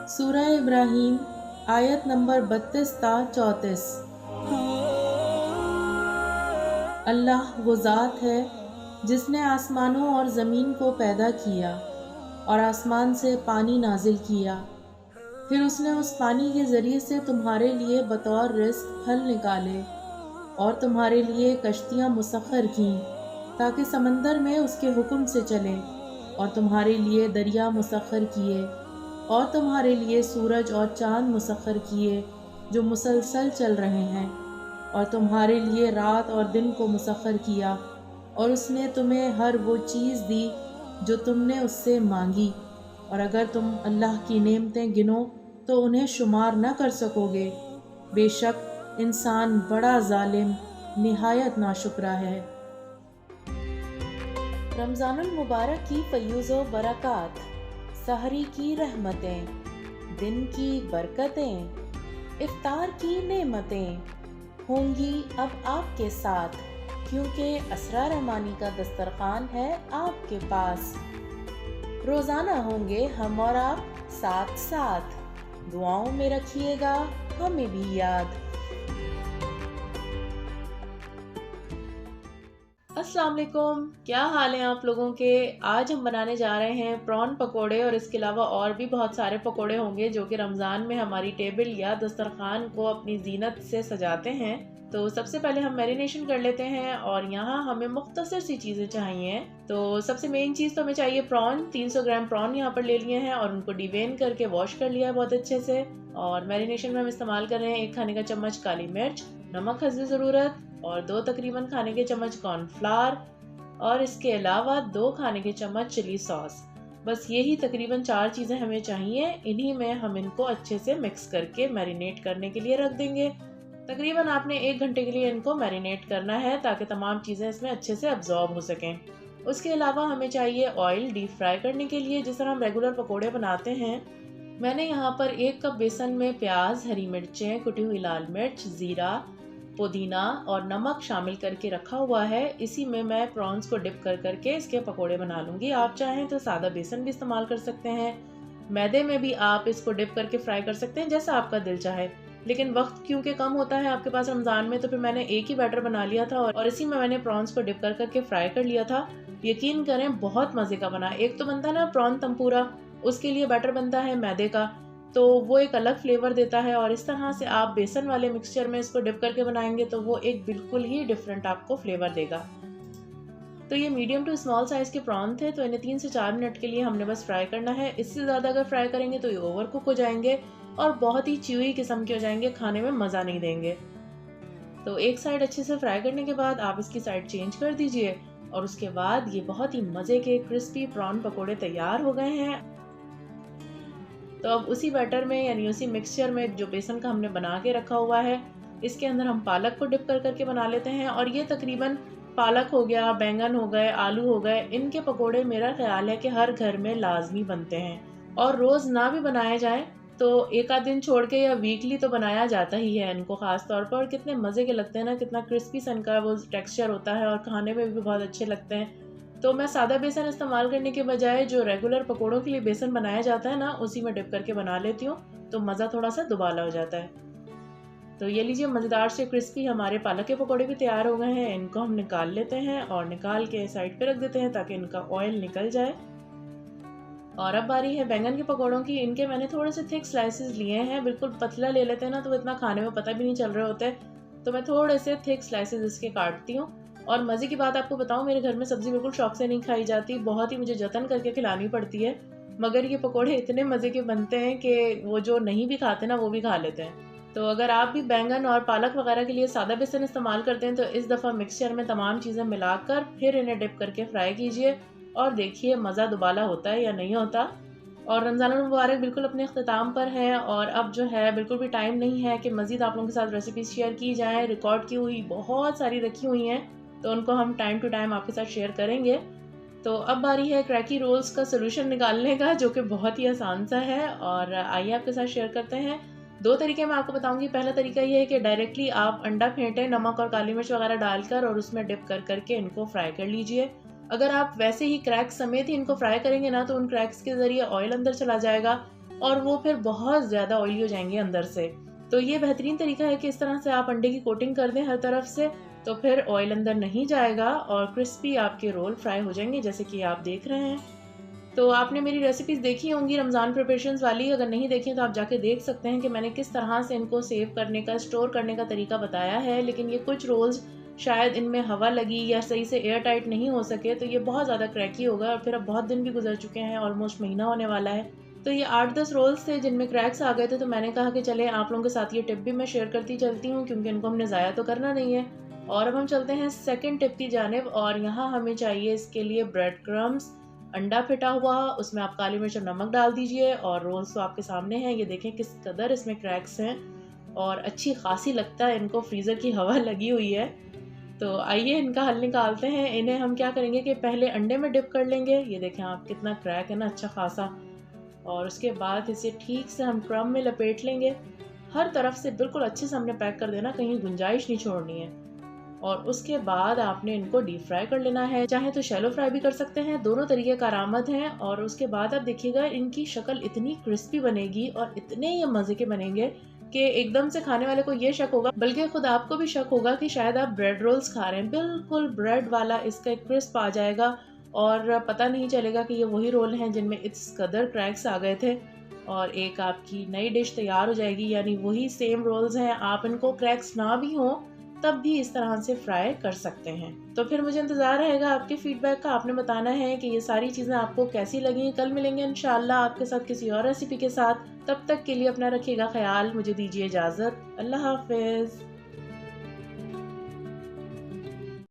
सूरह इब्राहीम आयत नंबर 32 ता 34। अल्लाह वो ज़ात है जिसने आसमानों और ज़मीन को पैदा किया और आसमान से पानी नाजिल किया, फिर उसने उस पानी के ज़रिए से तुम्हारे लिए बतौर रिज़्क़ फल निकाले और तुम्हारे लिए कश्तियाँ मुसख्खर कीं ताकि समंदर में उसके हुक्म से चलें, और तुम्हारे लिए दरिया मुसख्खर किए और तुम्हारे लिए सूरज और चाँद मुसख्खर किए जो मुसलसल चल रहे हैं, और तुम्हारे लिए रात और दिन को मुसख्खर किया, और उसने तुम्हें हर वो चीज़ दी जो तुमने उससे मांगी, और अगर तुम अल्लाह की नेमतें गिनो तो उन्हें शुमार न कर सकोगे। बेशक इंसान बड़ा जालिम निहायत नाशुक्रा है। रमज़ानुल मुबारक की फ़यूज़ व बरक़ात, सहरी की रहमतें, दिन की बरकतें, इफ्तार की नेमतें होंगी अब आपके साथ, क्योंकि असरा रहमानी का दस्तरखान है आपके पास। रोज़ाना होंगे हम और आप साथ साथ, दुआओं में रखिएगा हमें भी याद। अस्सलाम वालेकुम, क्या हाल है आप लोगों के। आज हम बनाने जा रहे हैं प्रॉन पकोड़े, और इसके अलावा और भी बहुत सारे पकोड़े होंगे जो कि रमज़ान में हमारी टेबल या दस्तरखान को अपनी जीनत से सजाते हैं। तो सबसे पहले हम मैरिनेशन कर लेते हैं, और यहाँ हमें मुख्तसर सी चीज़ें चाहिए। तो सबसे मेन चीज़ तो हमें चाहिए प्रॉन। 300 ग्राम प्रॉन यहाँ पर ले लिए हैं और उनको डिवेन करके वॉश कर लिया है बहुत अच्छे से। और मैरिनेशन में हम इस्तेमाल कर रहे हैं 1 खाने का चम्मच काली मिर्च, नमक हस्बे ज़रूरत, और 2 तकरीबन खाने के चम्मच कॉर्नफ्लावर, और इसके अलावा 2 खाने के चम्मच चिली सॉस। बस यही तकरीबन 4 चीज़ें हमें चाहिए। इन्हीं में हम इनको अच्छे से मिक्स करके मैरिनेट करने के लिए रख देंगे। तकरीबन आपने 1 घंटे के लिए इनको मैरिनेट करना है ताकि तमाम चीज़ें इसमें अच्छे से अब्जॉर्ब हो सकें। उसके अलावा हमें चाहिए ऑयल डीप फ्राई करने के लिए, जिस तरह हम रेगुलर पकोड़े बनाते हैं। मैंने यहाँ पर 1 कप बेसन में प्याज, हरी मिर्चें, कुटी हुई लाल मिर्च, ज़ीरा, पुदीना और नमक शामिल करके रखा हुआ है। इसी में मैं प्रॉन्स को डिप कर करके इसके पकोड़े बना लूँगी। आप चाहें तो सादा बेसन भी इस्तेमाल कर सकते हैं, मैदे में भी आप इसको डिप करके फ्राई कर सकते हैं, जैसा आपका दिल चाहे। लेकिन वक्त क्योंकि कम होता है आपके पास रमज़ान में, तो फिर मैंने एक ही बैटर बना लिया था और इसी में मैंने प्रॉन्स को डिप कर करके फ्राई कर लिया था। यकीन करें बहुत मज़े का बना। एक तो बनता है ना प्रॉन तंपूरा, उसके लिए बैटर बनता है मैदे का, तो वो एक अलग फ्लेवर देता है, और इस तरह से आप बेसन वाले मिक्सचर में इसको डिप करके बनाएंगे तो वो एक बिल्कुल ही डिफरेंट आपको फ्लेवर देगा। तो ये मीडियम टू स्मॉल साइज़ के प्रॉन थे, तो इन्हें 3 से 4 मिनट के लिए हमने बस फ्राई करना है। इससे ज़्यादा अगर फ्राई करेंगे तो ये ओवर कुक हो जाएंगे और बहुत ही च्यूई किस्म के हो जाएंगे, खाने में मज़ा नहीं देंगे। तो एक साइड अच्छे से फ्राई करने के बाद आप इसकी साइड चेंज कर दीजिए, और उसके बाद ये बहुत ही मज़े के क्रिस्पी प्रॉन पकोड़े तैयार हो गए हैं। तो अब उसी बैटर में यानी उसी मिक्सचर में जो बेसन का हमने बना के रखा हुआ है, इसके अंदर हम पालक को डिप कर करके बना लेते हैं। और ये तकरीबन पालक हो गया, बैंगन हो गए, आलू हो गए, इनके पकोड़े मेरा ख्याल है कि हर घर में लाजमी बनते हैं, और रोज़ ना भी बनाए जाएं तो एक आध दिन छोड़ के या वीकली तो बनाया जाता ही है इनको, ख़ास तौर पर। और कितने मज़े के लगते हैं ना, कितना क्रिस्पी सन का वो टेक्सचर होता है और खाने में भी बहुत अच्छे लगते हैं। तो मैं सादा बेसन इस्तेमाल करने के बजाय जो रेगुलर पकोड़ों के लिए बेसन बनाया जाता है ना, उसी में डिप करके बना लेती हूँ, तो मज़ा थोड़ा सा दुबाला हो जाता है। तो ये लीजिए, मज़ेदार से क्रिस्पी हमारे पालक के पकोड़े भी तैयार हो गए हैं। इनको हम निकाल लेते हैं और निकाल के साइड पे रख देते हैं ताकि इनका ऑयल निकल जाए। और अब बारी है बैंगन के पकोड़ों की। इनके मैंने थोड़े से थिक स्लाइसेस लिए हैं। बिल्कुल पतला ले लेते हैं ना तो इतना खाने में पता भी नहीं चल रहे होते, तो मैं थोड़े से थिक स्लाइसेस इसके काटती हूँ। और मज़े की बात आपको बताऊँ, मेरे घर में सब्ज़ी बिल्कुल शौक से नहीं खाई जाती, बहुत ही मुझे जतन करके खिलानी पड़ती है। मगर ये पकोड़े इतने मज़े के बनते हैं कि वो जो नहीं भी खाते ना, वो भी खा लेते हैं। तो अगर आप भी बैंगन और पालक वगैरह के लिए सादा बेसन इस्तेमाल करते हैं, तो इस दफ़ा मिक्सचर में तमाम चीज़ें मिलाकर फिर इन्हें डिप करके फ्राई कीजिए, और देखिए मज़ा दुबाला होता है या नहीं होता। और रमज़ान मुबारक बिल्कुल अपने अख्ताम पर है, और अब जो है बिल्कुल भी टाइम नहीं है कि मज़ीद आप लोगों के साथ रेसिपीज़ शेयर की जाएँ। रिकॉर्ड की हुई बहुत सारी रखी हुई हैं, तो उनको हम टाइम टू टाइम आपके साथ शेयर करेंगे। तो अब बारी है क्रैकी रोल्स का सोल्यूशन निकालने का, जो कि बहुत ही आसान सा है, और आइए आपके साथ शेयर करते हैं। 2 तरीके मैं आपको बताऊंगी। पहला तरीका ये है कि डायरेक्टली आप अंडा फेंटें नमक और काली मिर्च वगैरह डालकर, और उसमें डिप कर करके इनको फ्राई कर लीजिए। अगर आप वैसे ही क्रैक्स समेत ही इनको फ्राई करेंगे ना, तो उन क्रैक्स के ज़रिए ऑयल अंदर चला जाएगा और वो फिर बहुत ज़्यादा ऑयली हो जाएंगे अंदर से। तो ये बेहतरीन तरीका है कि इस तरह से आप अंडे की कोटिंग कर दें हर तरफ से, तो फिर ऑयल अंदर नहीं जाएगा और क्रिस्पी आपके रोल फ्राई हो जाएंगे, जैसे कि आप देख रहे हैं। तो आपने मेरी रेसिपीज़ देखी होंगी रमज़ान प्रिपरेशंस वाली, अगर नहीं देखी तो आप जाके देख सकते हैं कि मैंने किस तरह से इनको सेव करने का, स्टोर करने का तरीका बताया है। लेकिन ये कुछ रोल्स शायद इनमें हवा लगी या सही से एयर टाइट नहीं हो सके, तो ये बहुत ज़्यादा क्रैकी होगा। और फिर अब बहुत दिन भी गुजर चुके हैं, ऑलमोस्ट महीना होने वाला है। तो ये 8-10 रोल्स थे जिनमें क्रैक्स आ गए थे, तो मैंने कहा कि चले आप लोगों के साथ ये टिप भी मैं शेयर करती चलती हूँ, क्योंकि इनको हमने ज़ाया तो करना नहीं है। और अब हम चलते हैं सेकंड टिप की जानिब, और यहाँ हमें चाहिए इसके लिए ब्रेड क्रम्स, अंडा फिटा हुआ, उसमें आप काली मिर्च और नमक डाल दीजिए। और रोल्स तो आपके सामने हैं, ये देखें किस कदर इसमें क्रैक्स हैं और अच्छी खासी लगता है इनको, फ्रीज़र की हवा लगी हुई है। तो आइए इनका हल निकालते हैं। इन्हें हम क्या करेंगे कि पहले अंडे में डिप कर लेंगे, ये देखें आप कितना क्रैक है ना, अच्छा खासा। और उसके बाद इसे ठीक से हम क्रम में लपेट लेंगे, हर तरफ से बिल्कुल अच्छे से हमने पैक कर देना, कहीं गुंजाइश नहीं छोड़नी है। और उसके बाद आपने इनको डीप फ्राई कर लेना है, चाहे तो शैलो फ्राई भी कर सकते हैं, दोनों तरीके कारआमद हैं। और उसके बाद आप देखिएगा इनकी शक्ल इतनी क्रिस्पी बनेगी और इतने ये मज़े के बनेंगे कि एकदम से खाने वाले को ये शक होगा, बल्कि खुद आपको भी शक होगा कि शायद आप ब्रेड रोल्स खा रहे हैं। बिल्कुल ब्रेड वाला इसका एक क्रिस्प आ जाएगा और पता नहीं चलेगा कि ये वही रोल हैं जिनमें इस कदर क्रैक्स आ गए थे। और एक आपकी नई डिश तैयार हो जाएगी, यानी वही सेम रोल्स हैं, आप इनको क्रैक्स ना भी हों तब भी इस तरह से फ्राई कर सकते हैं। तो फिर मुझे इंतज़ार रहेगा आपके फीडबैक का। आपने बताना है कि ये सारी चीज़ें आपको कैसी लगी। कल मिलेंगे इंशाल्लाह आपके साथ किसी और रेसिपी के साथ। तब तक के लिए अपना रखिएगा ख्याल। मुझे दीजिए इजाज़त। अल्लाह हाफ़िज़।